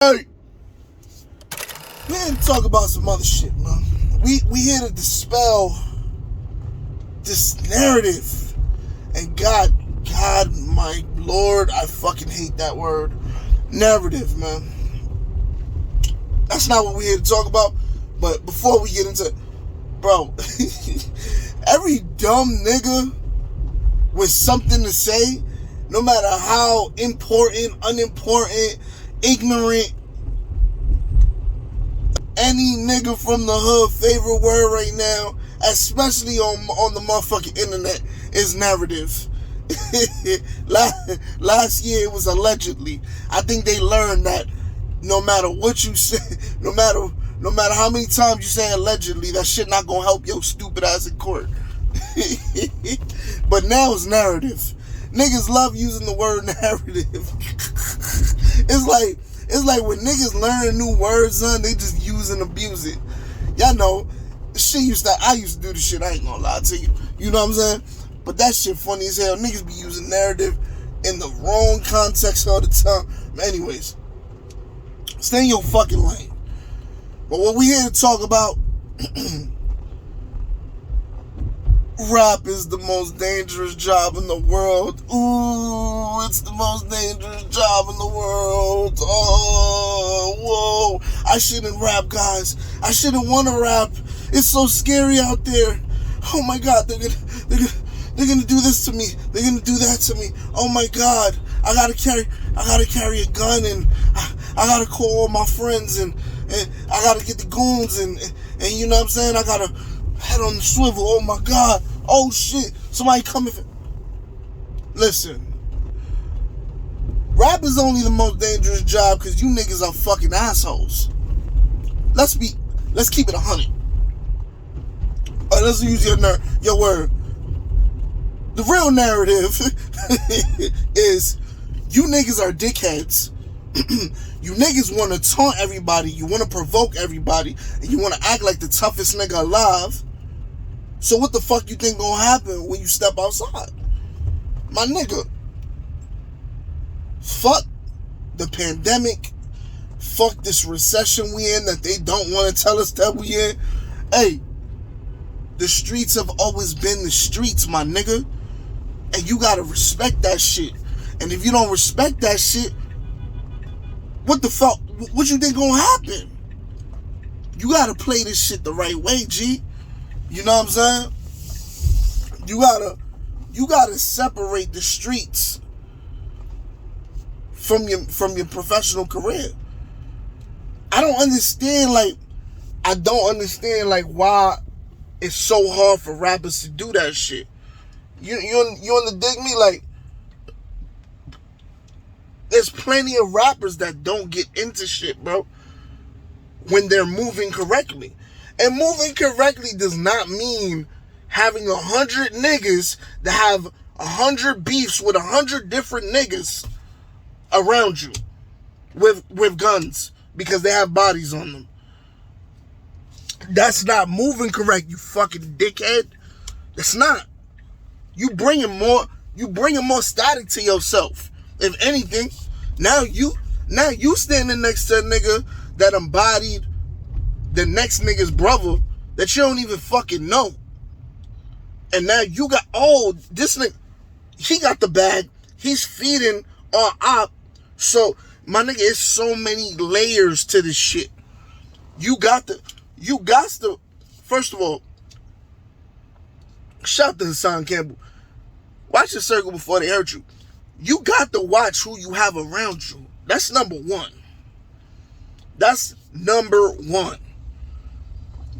Hey, we here to talk about some other shit, man. We here to dispel this narrative. And God, my Lord, I fucking hate that word. Narrative, man. That's not what we're here to talk about. But before we get into it, bro, every dumb nigga with something to say, no matter how important, unimportant, ignorant, any nigga from the hood favorite word right now, especially on the motherfucking internet, is narrative. Last year it was allegedly. I think they learned that no matter what you say, no matter how many times you say allegedly, that shit not gonna help your stupid ass in court. But now it's narrative. Niggas love using the word narrative. It's like when niggas learn new words, son, they just use and abuse it. Y'all know, I used to do the shit, I ain't gonna lie to you. You know what I'm saying? But that shit funny as hell. Niggas be using narrative in the wrong context all the time. Anyways, stay in your fucking lane. But what we here to talk about, rap is the most dangerous job in the world. Ooh, it's the most dangerous job in the world. Oh, whoa. I shouldn't rap, guys. I shouldn't want to rap. It's so scary out there. Oh my God, they're gonna do this to me. They're gonna do that to me. Oh my God, I gotta carry a gun, and I gotta call all my friends, and I gotta get the goons, and you know what I'm saying? I gotta head on the swivel. Oh my God. Oh shit. Somebody coming. Listen. Rap is only the most dangerous job because you niggas are fucking assholes. Let's keep it 100. Let's use your word. The real narrative is you niggas are dickheads. You niggas want to taunt everybody. You want to provoke everybody. And you want to act like the toughest nigga alive. So what the fuck you think gonna happen when you step outside? My nigga, fuck the pandemic. Fuck this recession we in that they don't want to tell us that we in. Hey, the streets have always been the streets, my nigga. And you gotta respect that shit. And if you don't respect that shit, what the fuck? What you think gonna happen? You gotta play this shit the right way, G. You know what I'm saying? You gotta separate the streets from your professional career. I don't understand why it's so hard for rappers to do that shit. You wanna dig me? Like, there's plenty of rappers that don't get into shit, bro, when they're moving correctly. And moving correctly does not mean having 100 niggas that have 100 beefs with 100 different niggas around you with guns because they have bodies on them. That's not moving correct, you fucking dickhead. That's not. You bringing more static to yourself. If anything, now you standing next to a nigga that embodied the next nigga's brother that you don't even fucking know. And now you got, this nigga, he got the bag. He's feeding our op. So, my nigga, it's so many layers to this shit. You got to, first of all, shout to Hassan Campbell. Watch your circle before they hurt you. You got to watch who you have around you. That's number one.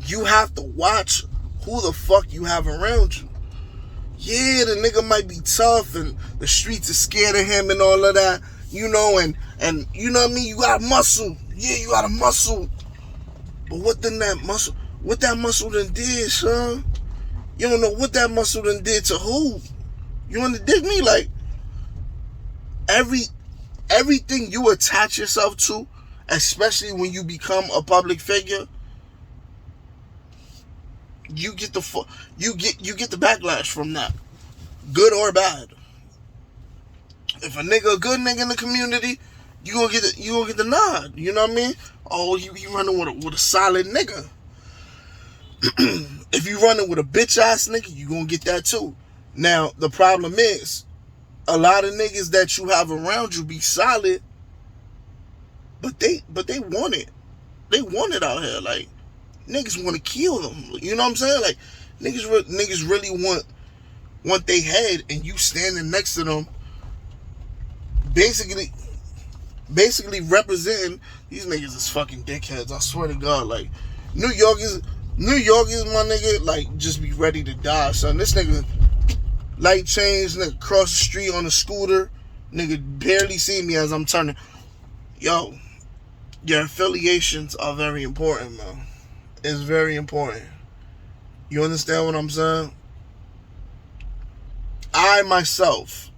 You have to watch who the fuck you have around you. Yeah, the nigga might be tough and the streets are scared of him and all of that, you know, and you know what I mean? You got muscle. Yeah, you got a muscle. But what that muscle done did, son? You don't know what that muscle done did to who. You want to dig me? Like, everything you attach yourself to, especially when you become a public figure, you get the backlash from that, good or bad. If a good nigga in the community, you gonna get the nod. You know what I mean? Oh, you running with a solid nigga. If you running with a bitch ass nigga, you gonna get that too. Now the problem is, a lot of niggas that you have around you be solid, but they want it. They want it out here. Like, niggas want to kill them. You know what I'm saying? Like, niggas really want they head, and you standing next to them, basically representing these niggas is fucking dickheads. I swear to God. Like, New York is my nigga. Like, just be ready to die, son. This nigga light change, nigga cross the street on a scooter, nigga barely see me as I'm turning. Yo, your affiliations are very important, man. It's very important. You understand what I'm saying? I myself,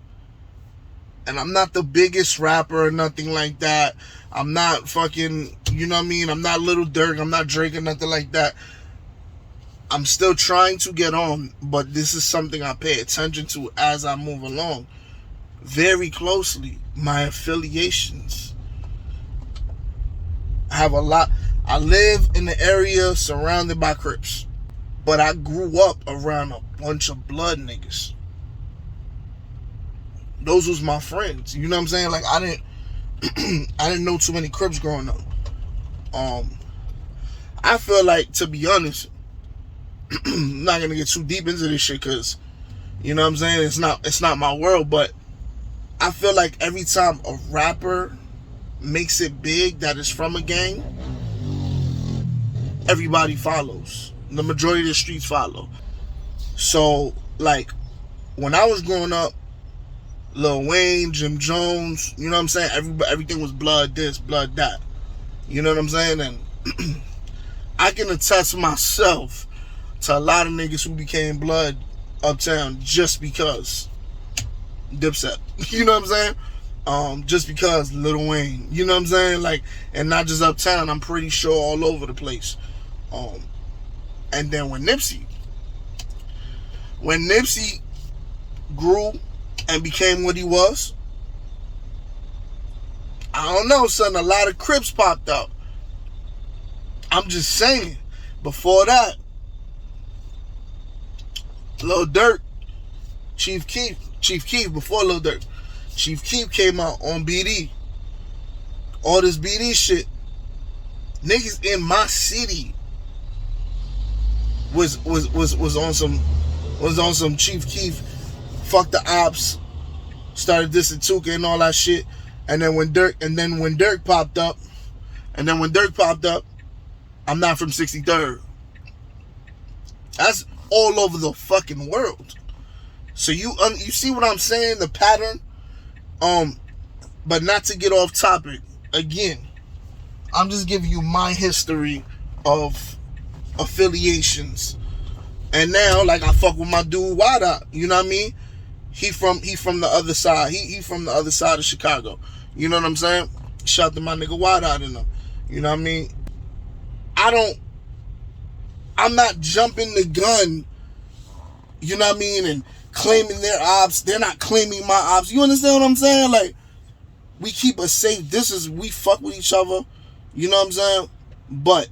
and I'm not the biggest rapper or nothing like that. I'm not fucking, you know what I mean? I'm not Little Durk. I'm not Drake or nothing like that. I'm still trying to get on, but this is something I pay attention to as I move along. Very closely. My affiliations. I have a lot. I live in the area surrounded by Crips, but I grew up around a bunch of blood niggas. Those was my friends. You know what I'm saying? Like, I didn't know too many Crips growing up. I feel like, to be honest, I'm not gonna get too deep into this shit because, you know what I'm saying, it's not my world, but I feel like every time a rapper makes it big that is from a gang, everybody follows. The majority of the streets follow. So, like, when I was growing up, Lil Wayne, Jim Jones, you know what I'm saying? Everything was blood this, blood that. You know what I'm saying? And I can attest myself to a lot of niggas who became blood uptown just because Dipset. You know what I'm saying? Just because Lil Wayne. You know what I'm saying? Like, and not just uptown, I'm pretty sure all over the place. And then when Nipsey grew and became what he was, I don't know, son, a lot of Crips popped up. I'm just saying. Before that, Lil Durk, Chief Keef, before Lil Durk, Chief Keef came out on BD. All this BD shit. Niggas in my city was on some Chief Keef, fuck the ops, started dissing Tuka and all that shit. And then when Durk popped up, I'm not from 63rd. That's all over the fucking world. So you see what I'm saying, the pattern? But not to get off topic, again, I'm just giving you my history of affiliations. And now, like, I fuck with my dude Wada, you know what I mean? He from the other side. He from the other side of Chicago. You know what I'm saying? Shout to my nigga Wada in them. You know what I mean? I'm not jumping the gun, you know what I mean, and claiming their ops. They're not claiming my ops. You understand what I'm saying? Like, we keep a safe distance. We fuck with each other. You know what I'm saying? But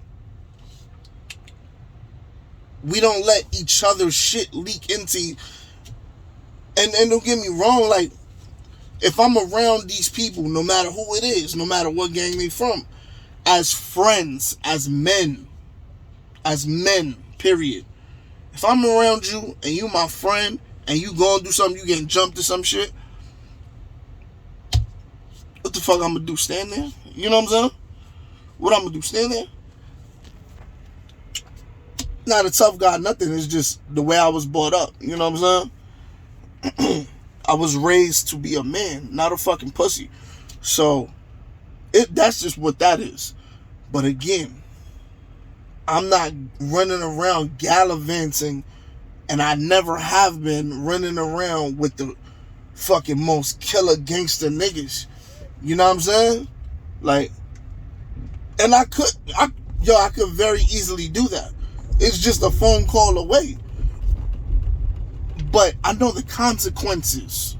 we don't let each other's shit leak into. And don't get me wrong, like, if I'm around these people, no matter who it is, no matter what gang they from, as friends, as men, period. If I'm around you and you my friend and you going do something, you getting jumped or some shit, what the fuck I'm gonna do? Stand there? You know what I'm saying? What I'm gonna do? Stand there? Not a tough guy, nothing. It's just the way I was brought up. You know what I'm saying? I was raised to be a man, not a fucking pussy. So, that's just what that is. But again, I'm not running around gallivanting, and I never have been running around with the fucking most killer gangster niggas. You know what I'm saying? Like, and I could very easily do that. It's just a phone call away. But I know the consequences.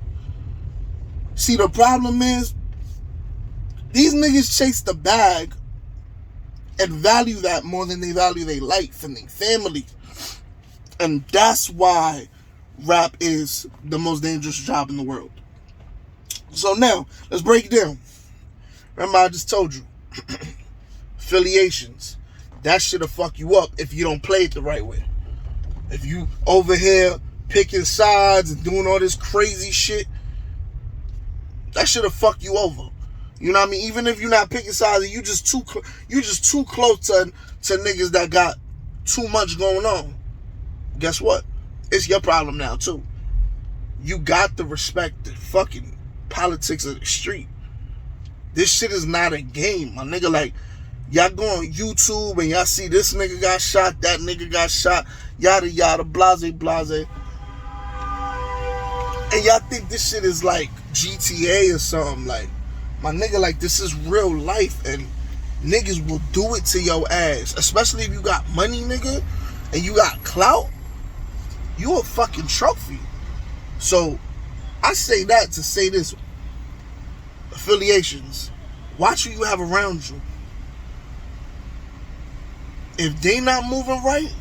See, the problem is, These niggas chase the bag and value that more than they value their life and their family. And that's why rap is the most dangerous job in the world. So now, let's break it down. Remember, I just told you. Affiliations. That shit'll fuck you up if you don't play it the right way. If you over here picking sides and doing all this crazy shit, that shit'll fuck you over. You know what I mean? Even if you're not picking sides, you just too close to niggas that got too much going on. Guess what? It's your problem now too. You got to respect the fucking politics of the street. This shit is not a game, my nigga. Like, y'all go on YouTube and y'all see this nigga got shot, that nigga got shot, yada yada, blase blase. And y'all think this shit is like GTA or something. Like, my nigga, like, this is real life, and niggas will do it to your ass. Especially if you got money, nigga, and you got clout. You a fucking trophy. So, I say that to say this. Affiliations. Watch who you have around you. If they not moving right,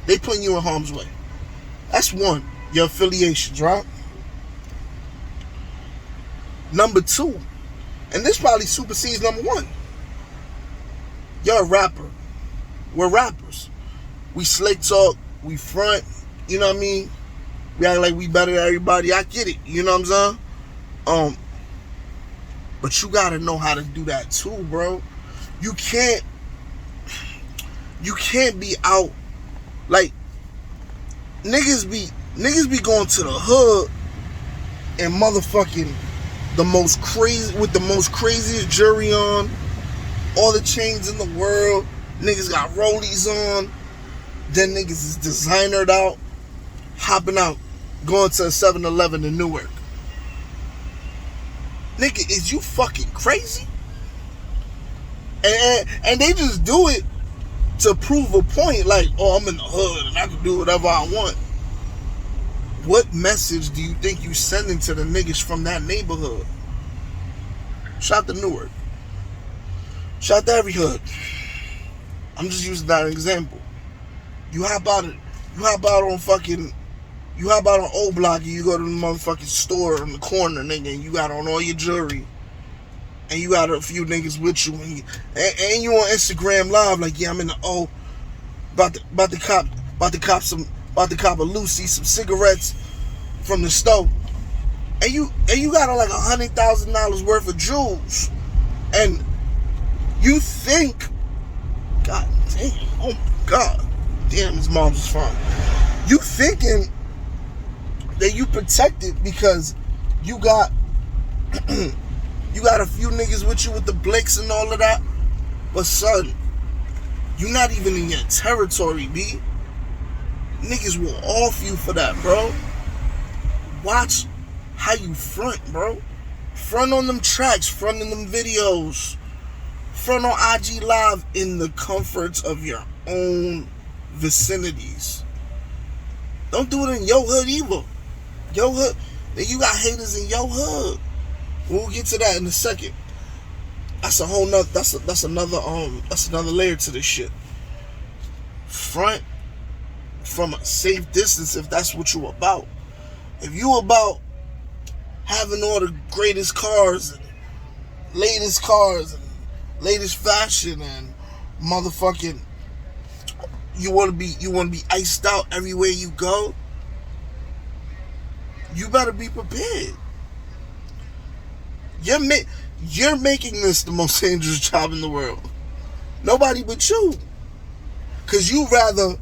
they putting you in harm's way. That's one. Your affiliations, right? Number two, and this probably supersedes number one. You're a rapper. We're rappers. We slick talk. We front. You know what I mean? We act like we better than everybody. I get it. You know what I'm saying? But you gotta know how to do that too, bro. You can't be out like niggas be going to the hood and motherfucking the most craziest jewelry on, all the chains in the world. Niggas got rollies on. Then niggas is designered out, hopping out, going to a 7-Eleven in Newark. Nigga, is you fucking crazy? And they just do it to prove a point, like, oh, I'm in the hood and I can do whatever I want. What message do you think you sending to the niggas from that neighborhood? Shout to Newark. Shout to every hood. I'm just using that example. You hop out on Old Block and you go to the motherfucking store in the corner, nigga, and you got on all your jewelry. And you got a few niggas with you, and you on Instagram Live like, yeah, I'm in the about to cop a Lucy, some cigarettes from the store, and you got like $100,000 worth of jewels, and you think, God damn, oh my God, damn, his mom's is fine. You thinking that you protected because you got. You got a few niggas with you with the blicks and all of that. But son, you not even in your territory, B. Niggas will off you for that, bro. Watch how you front, bro. Front on them tracks, front on them videos. Front on IG Live in the comforts of your own vicinities. Don't do it in your hood either. Your hood, then you got haters in your hood. We'll get to that in a second. That's a whole nother. That's another layer to this shit. Front from a safe distance if that's what you about. If you about having all the greatest cars and latest fashion and motherfucking, you wanna be iced out everywhere you go, you better be prepared. You're making this the most dangerous job in the world. Nobody but you. Cause you'd rather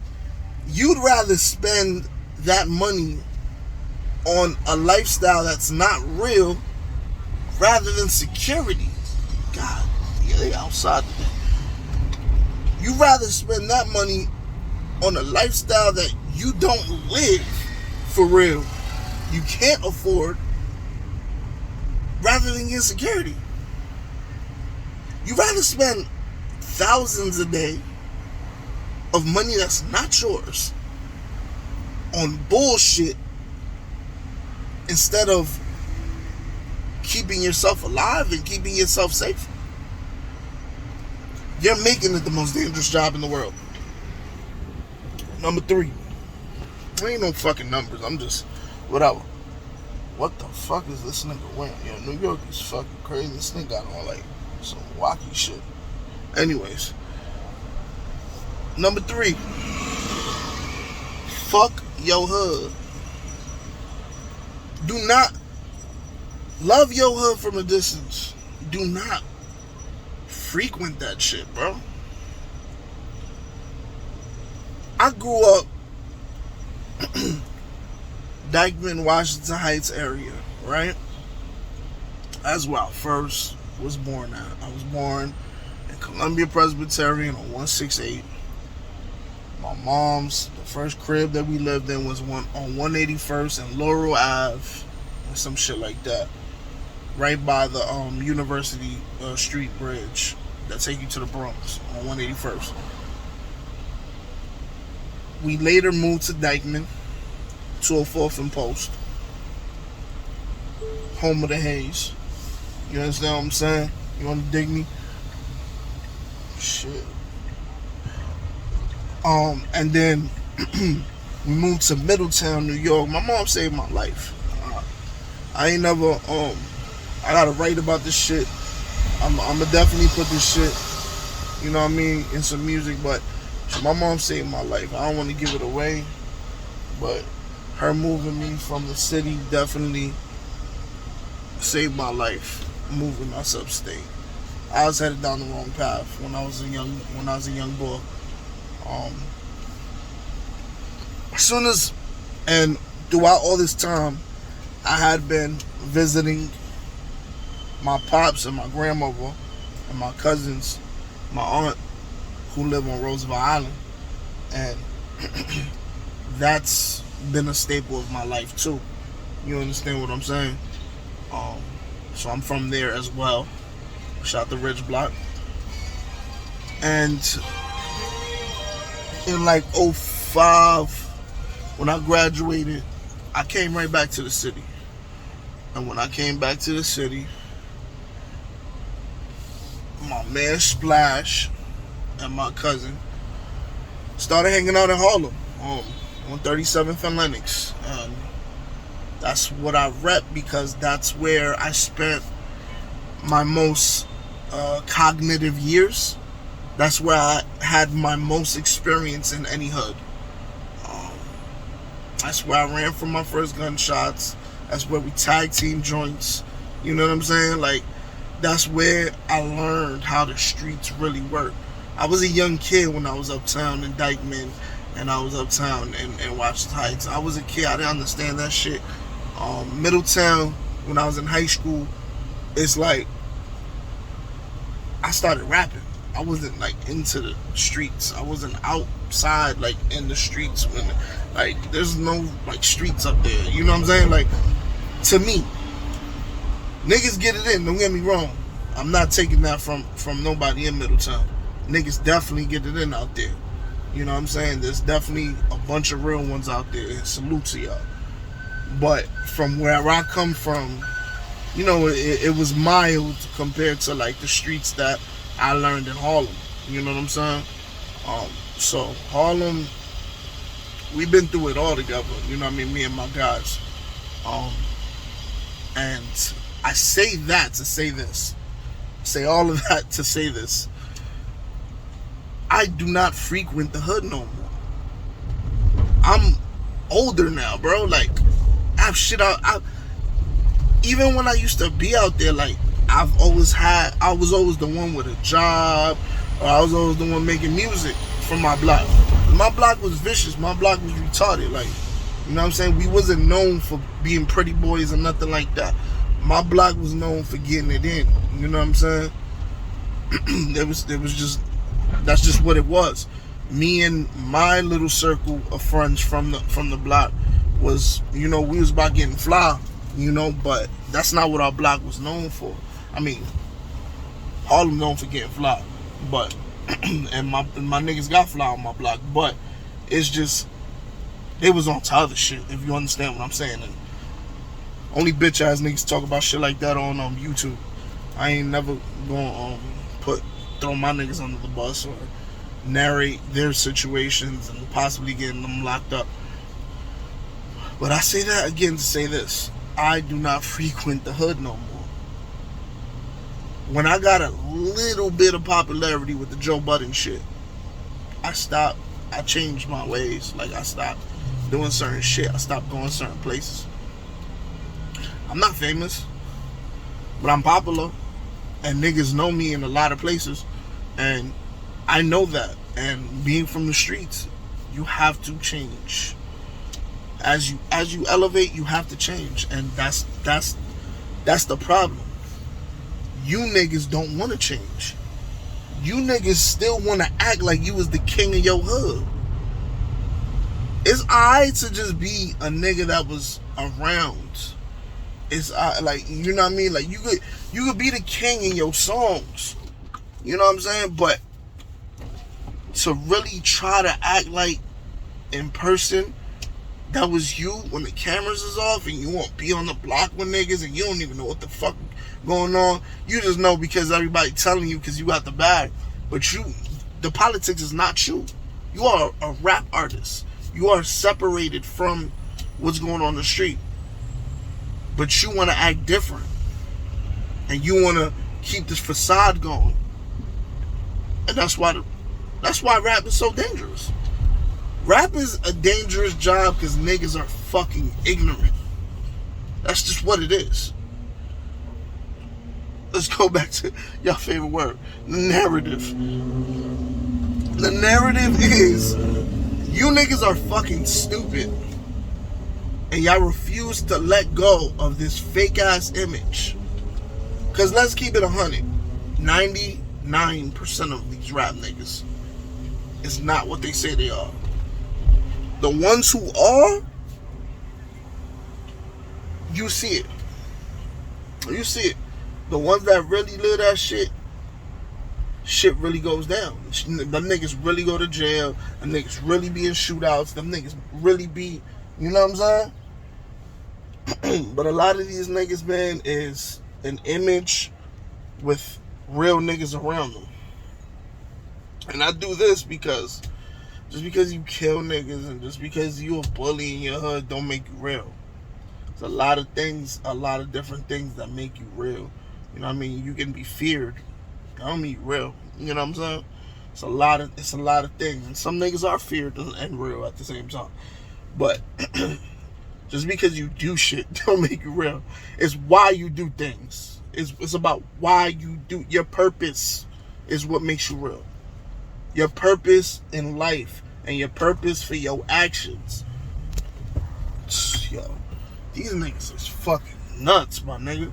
spend that money on a lifestyle that's not real rather than security. God, yeah, they outside today. You'd rather spend that money on a lifestyle that you don't live for real. You can't afford, rather than get security. You'd rather spend thousands a day of money that's not yours on bullshit instead of keeping yourself alive and keeping yourself safe, you're making it the most dangerous job in the world. Number 3. There ain't no fucking numbers. I'm just whatever. What the fuck is this nigga wearing? Yo, New York is fucking crazy. This nigga got on like some wacky shit. Anyways, number 3. Fuck your hood. Do not love your hood from a distance. Do not frequent that shit, bro. I grew up Dykeman, Washington Heights area, right? That's where I first was born at. I was born in Columbia Presbyterian on 168. My mom's, the first crib that we lived in was on 181st and Laurel Ave, or some shit like that. Right by the University Street Bridge that take you to the Bronx on 181st. We later moved to Dykeman, 204th and Post, home of the Hayes. You understand what I'm saying? You want to dig me? Shit. And then we moved to Middletown, New York. My mom saved my life. I ain't never I gotta write about this shit. I'ma definitely put this shit, you know what I mean, in some music, but my mom saved my life. I don't want to give it away, but her moving me from the city definitely saved my life. Moving us upstate. I was headed down the wrong path when I was a young boy. As soon as and throughout all this time, I had been visiting my pops and my grandmother and my cousins, my aunt, who live on Roosevelt Island, and that's been a staple of my life too. You understand what I'm saying? So I'm from there as well. Shout the Ridge Block. And in like 05, when I graduated, I came right back to the city. And when I came back to the city, my man Splash and my cousin started hanging out in Harlem on 37th and Lenox. And that's what I rep because that's where I spent my most cognitive years. That's where I had my most experience in any hood. That's where I ran from my first gunshots. That's where we tag team joints. You know what I'm saying? Like, that's where I learned how the streets really work. I was a young kid when I was uptown in Dykeman, and I was uptown in Washington Heights. I was a kid. I didn't understand that shit. Middletown, when I was in high school, it's like I started rapping. I wasn't like into the streets. I wasn't outside like in the streets when like there's no like streets up there. You know what I'm saying? Like, to me, niggas get it in. Don't get me wrong. I'm not taking that from nobody in Middletown. Niggas definitely get it in out there. You know what I'm saying? There's definitely a bunch of real ones out there. Salute to y'all. But from where I come from, you know, it was mild compared to like the streets that I learned in Harlem. You know what I'm saying? So Harlem, we've been through it all together. You know what I mean? Me and my guys. And I say that to say this. Say all of that to say this. I do not frequent the hood no more. I'm older now, bro. Like, I have shit out. Even when I used to be out there, like, I was always the one with a job, or I was always the one making music from my block. My block was vicious. My block was retarded. Like, you know what I'm saying? We wasn't known for being pretty boys or nothing like that. My block was known for getting it in. You know what I'm saying? There was just, that's just what it was. Me and my little circle of friends from the block was, you know, we was about getting fly, you know, but that's not what our block was known for. I mean, Harlem known for getting fly, but and my niggas got fly on my block, but it's just, they was on to other shit, if you understand what I'm saying. And Only bitch ass niggas talk about shit like that on YouTube. I ain't never gonna throw my niggas under the bus or narrate their situations and possibly getting them locked up. But I say that again to say this. I do not frequent the hood no more. When I got a little bit of popularity with the Joe Budden shit, I stopped. I changed my ways. Like, I stopped doing certain shit. I stopped going certain places. I'm not famous, but I'm popular. And niggas know me in a lot of places. And I know that. And being from the streets, you have to change. As you elevate, you have to change. And that's the problem. You niggas don't want to change. You niggas still want to act like you was the king of your hood. It's alright to just be a nigga that was around. It's like, you know what I mean? Like, you could be the king in your songs. You know what I'm saying? But to really try to act like in person that was you when the cameras is off and you won't be on the block with niggas and you don't even know what the fuck going on. You just know because everybody telling you because you got the bag. But the politics is not you. You are a rap artist. You are separated from what's going on the street. But you want to act different. And you want to keep this facade going. And that's why rap is so dangerous. Rap is a dangerous job because niggas are fucking ignorant. That's just what it is. Let's go back to your favorite word, narrative. The narrative is, you niggas are fucking stupid. And y'all refuse to let go of this fake ass image. Because let's keep it 100. 99% of these rap niggas is not what they say they are. The ones who are, you see it. You see it. The ones that really live that shit really goes down. Them niggas really go to jail. Them niggas really be in shootouts. Them niggas really be, you know what I'm saying? But a lot of these niggas, man, is an image with real niggas around them. And I do this because just because you kill niggas and just because you a bully in your hood don't make you real. There's a lot of things, a lot of different things that make you real. You know what I mean? You can be feared. I don't mean real. You know what I'm saying? It's a lot of things. And some niggas are feared and real at the same time. But just because you do shit don't make you real. It's why you do things. It's about why you do. Your purpose is what makes you real. Your purpose in life and your purpose for your actions. Yo, these niggas is fucking nuts, my nigga.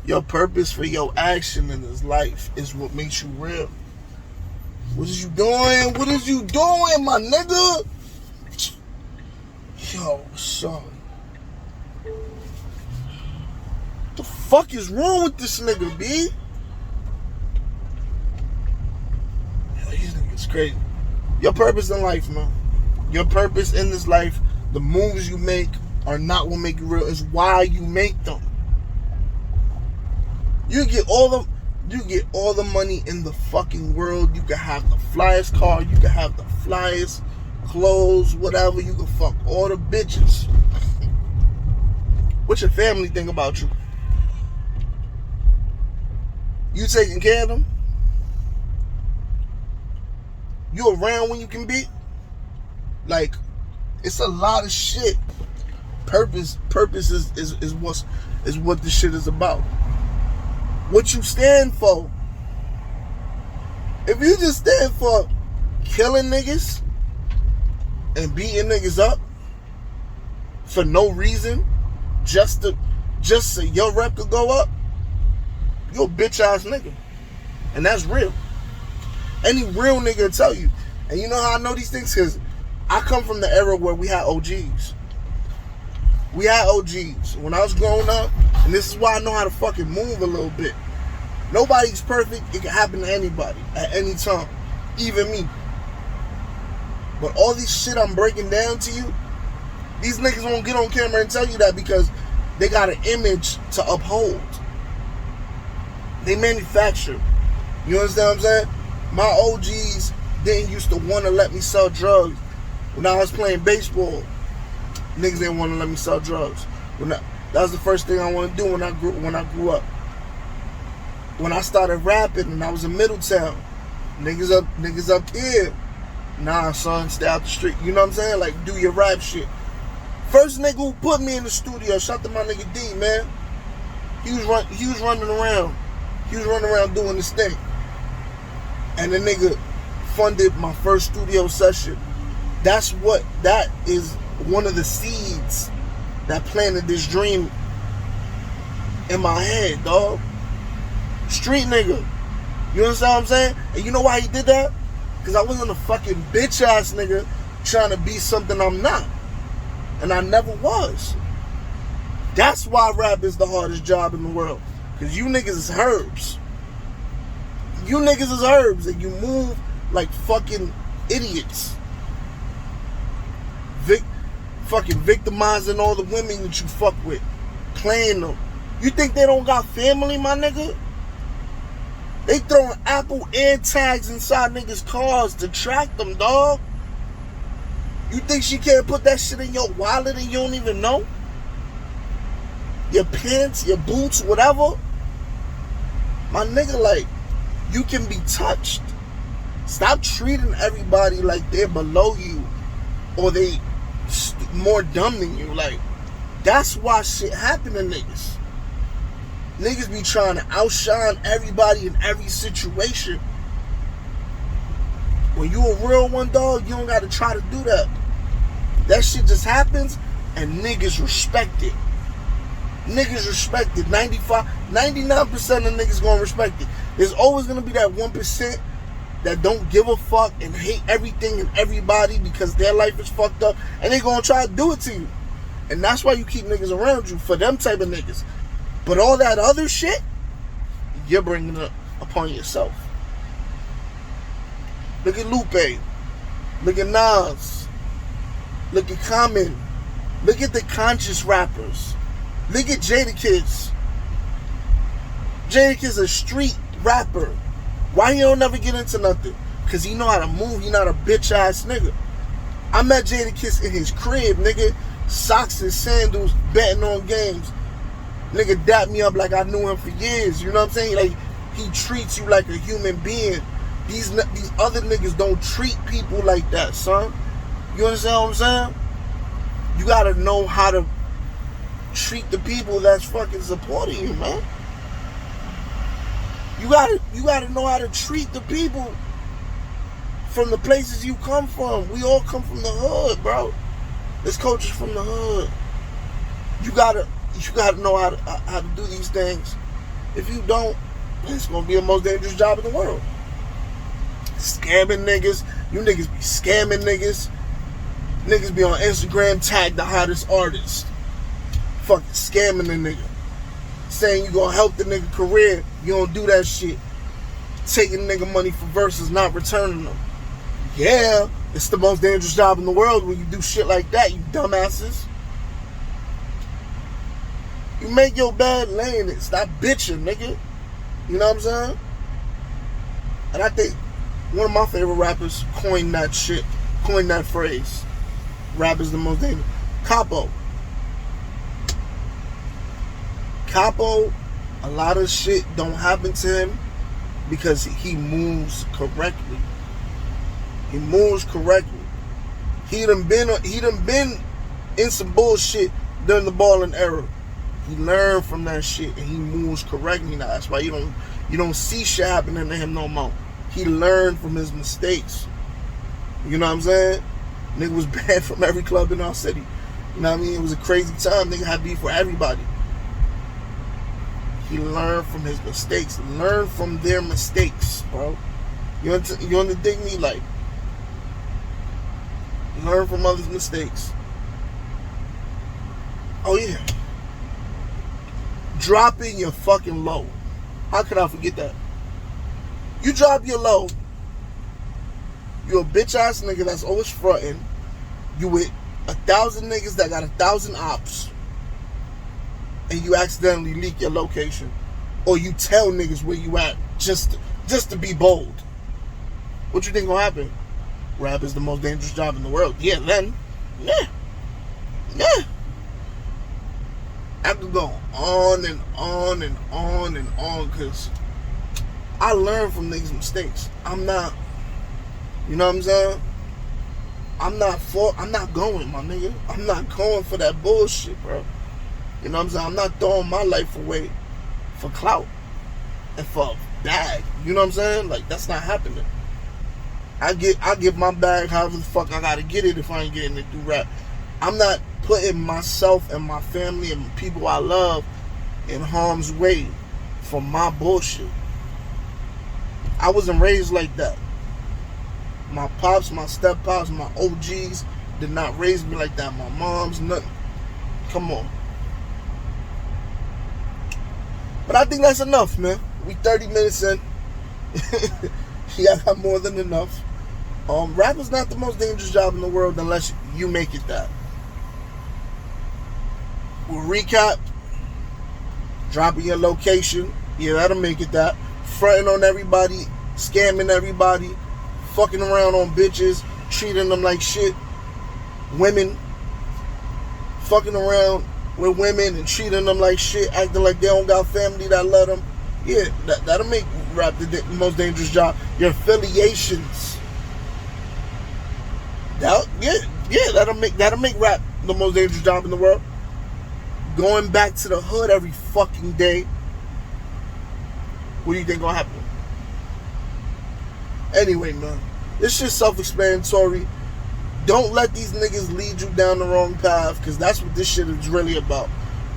Your purpose for your action in this life is what makes you real. What is you doing? What is you doing, my nigga? Yo, son. What the fuck is wrong with this nigga, B? These niggas crazy. Your purpose in life, man. Your purpose in this life, the moves you make are not what make you real. It's why you make them. You get all the money in the fucking world. You can have the flyest car. You can have the flyest clothes, whatever. You can fuck all the bitches. What your family think about you? You taking care of them? You around when you can be? Like, it's a lot of shit. Purpose is what this shit is about. What you stand for. If you just stand for killing niggas and beating niggas up for no reason, just so your rep could go up, you're a bitch ass nigga. And that's real. Any real nigga will tell you. And you know how I know these things? Because I come from the era where we had OGs. We had OGs. When I was growing up, and this is why I know how to fucking move a little bit. Nobody's perfect. It can happen to anybody at any time. Even me. But all this shit I'm breaking down to you, these niggas won't get on camera and tell you that because They got an image to uphold. They manufacture. You understand what I'm saying? My OGs didn't used to want to let me sell drugs. When I was playing baseball, niggas didn't want to let me sell drugs. That was the first thing I wanted to do when I grew up. When I started rapping and I was in Middletown, niggas up here. Nah, son, stay out the street. You know what I'm saying? Like, do your rap shit. First nigga who put me in the studio, shout to my nigga D, man. He was running around. He was running around doing this thing. And the nigga funded my first studio session. That is one of the seeds that planted this dream in my head, dog. Street nigga. You understand what I'm saying? And you know why he did that? Because I wasn't a fucking bitch ass nigga trying to be something I'm not. And I never was. That's why rap is the hardest job in the world. Because you niggas is herbs. You niggas is herbs and you move like fucking idiots. Fucking victimizing all the women that you fuck with. Playing them. You think they don't got family, my nigga? They throwing Apple AirTags inside niggas' cars to track them, dog. You think she can't put that shit in your wallet and you don't even know? Your pants, your boots, whatever. My nigga, like, you can be touched. Stop treating everybody like they're below you or they more dumb than you. Like, that's why shit happen to niggas. Niggas be trying to outshine everybody in every situation. When you a real one, dog, you don't gotta try to do that. That shit just happens and niggas respect it. Niggas respect it. 99% of niggas gonna respect it. There's always gonna be that 1% that don't give a fuck and hate everything and everybody because their life is fucked up and they gonna try to do it to you. And that's why you keep niggas around you, for them type of niggas. But all that other shit, you're bringing it upon yourself. Look at Lupe. Look at Nas. Look at Common. Look at the conscious rappers. Look at Jadakiss. Jadakiss a street rapper. Why he don't never get into nothing? Because he know how to move. He not a bitch ass nigga. I met Jadakiss in his crib, nigga. Socks and sandals, betting on games. Nigga dapped me up like I knew him for years. You know what I'm saying? Like, he treats you like a human being. These other niggas don't treat people like that, son. You understand what I'm saying? You gotta know how to treat the people that's fucking supporting you, man. You gotta know how to treat the people from the places you come from. We all come from the hood, bro. This culture's from the hood. You gotta know how to do these things. If you don't, it's gonna be the most dangerous job in the world. Scamming niggas. You niggas be scamming niggas. Niggas be on Instagram, tag the hottest artist. Fucking scamming the nigga. Saying you gonna help the nigga career. You don't do that shit. Taking nigga money for verses, not returning them. Yeah, it's the most dangerous job in the world when you do shit like that, you dumbasses. You make your bed, lay in it. Stop bitching, nigga. You know what I'm saying? And I think one of my favorite rappers coined that shit. Coined that phrase. Rap is the most dangerous. Capo. Capo, a lot of shit don't happen to him because he moves correctly. He moves correctly. He done been in some bullshit during the balling era. He learned from that shit and he moves correctly now. That's why you don't see shit happening to him no more. He learned from his mistakes. You know what I'm saying? Nigga was banned from every club in our city. You know what I mean? It was a crazy time. Nigga had beef for everybody. He learned from his mistakes. Learn from their mistakes, bro. You understand me? Like, learn from others' mistakes. Oh yeah. Dropping your fucking low. How could I forget that? You drop your low. You a bitch ass nigga that's always fronting. You with 1,000 niggas that got 1,000 ops. and you accidentally leak your location, or you tell niggas where you at just to be bold, what you think gonna happen? Rap is the most dangerous job in the world. Yeah, then, yeah. I could go on and on and on and on, because I learn from niggas' mistakes. I'm not, you know what I'm saying? I'm not going, my nigga. I'm not going for that bullshit, bro. You know what I'm saying? I'm not throwing my life away for clout and for a bag. You know what I'm saying? Like, that's not happening. I give my bag however the fuck I gotta get it if I ain't getting it through rap. I'm not putting myself and my family and people I love in harm's way for my bullshit. I wasn't raised like that. My pops, my step pops, my OGs did not raise me like that. My mom's, nothing. Come on. But I think that's enough, man. We 30 minutes in. Yeah, I got more than enough. Rap is not the most dangerous job in the world unless you make it that. We'll recap. Dropping your location. Yeah, that'll make it that. Fronting on everybody. Scamming everybody. Fucking around on bitches. Treating them like shit. Women. Fucking around with women and treating them like shit. Acting like they don't got family that love them. Yeah, that'll make rap the most dangerous job. Your affiliations. That'll make rap the most dangerous job in the world. Going back to the hood every fucking day. What do you think gonna happen? Anyway, man, this shit's self-explanatory. Don't let these niggas lead you down the wrong path, because that's what this shit is really about.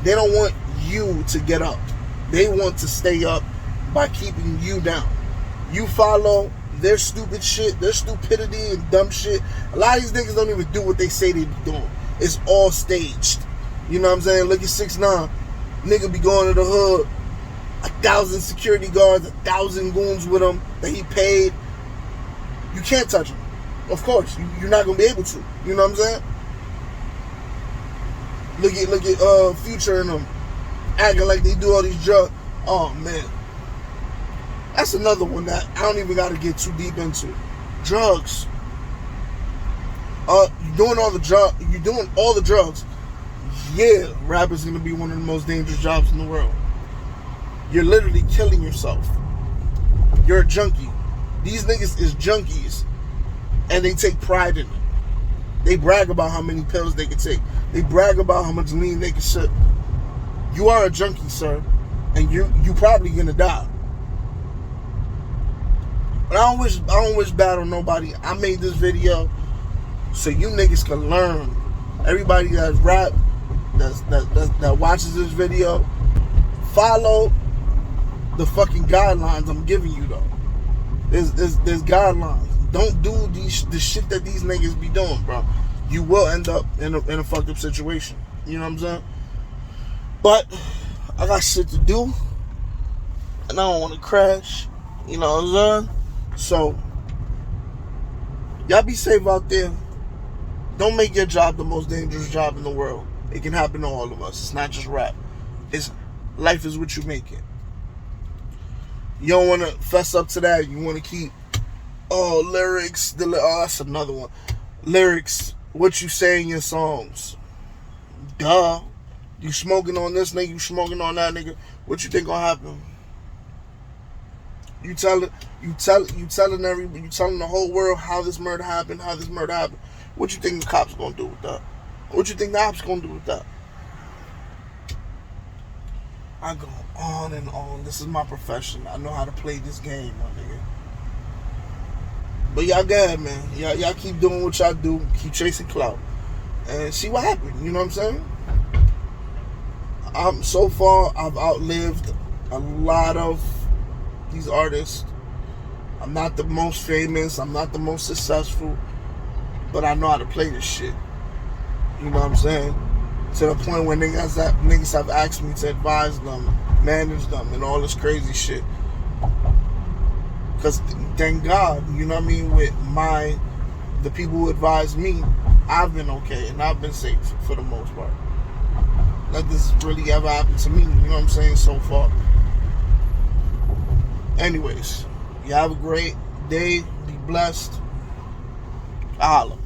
They don't want you to get up. They want to stay up by keeping you down. You follow their stupid shit, their stupidity and dumb shit. A lot of these niggas don't even do what they say they be doing. It's all staged. You know what I'm saying? Look at 6ix9ine. Nigga be going to the hood. 1,000 security guards, 1,000 goons with him that he paid. You can't touch him. Of course, you're not gonna be able to. You know what I'm saying? Look at Future and them acting like they do all these drugs. Oh man, that's another one that I don't even got to get too deep into. Drugs. You're doing all the drugs. Yeah, rap is gonna be one of the most dangerous jobs in the world. You're literally killing yourself. You're a junkie. These niggas is junkies. And they take pride in it. They brag about how many pills they can take. They brag about how much lean they can sip. You are a junkie, sir. And you probably gonna die. But I don't wish bad on nobody. I made this video so you niggas can learn. Everybody that's rap, that watches this video, follow the fucking guidelines I'm giving you though. There's guidelines. Don't do the shit that these niggas be doing, bro. You will end up in a fucked up situation. You know what I'm saying? But I got shit to do, and I don't want to crash. You know what I'm saying? So y'all be safe out there. Don't make your job the most dangerous job in the world. It can happen to all of us. It's not just rap. Life is what you make it. You don't want to fess up to that. You want to keep lyrics. That's another one. Lyrics. What you say in your songs. Duh. You smoking on this nigga. You smoking on that nigga. What you think gonna happen? You telling the whole world how this murder happened. What you think the cops gonna do with that? What you think the ops gonna do with that? I go on and on. This is my profession. I know how to play this game, my nigga. But y'all go ahead, man. Y'all keep doing what y'all do. Keep chasing clout. And see what happened. You know what I'm saying? So far, I've outlived a lot of these artists. I'm not the most famous. I'm not the most successful. But I know how to play this shit. You know what I'm saying? To the point where niggas have asked me to advise them, manage them, and all this crazy shit. Because thank God, you know what I mean, with the people who advise me, I've been okay and I've been safe for the most part. that this really ever happened to me. You know what I'm saying? So far. Anyways, you have a great day. Be blessed. Holla.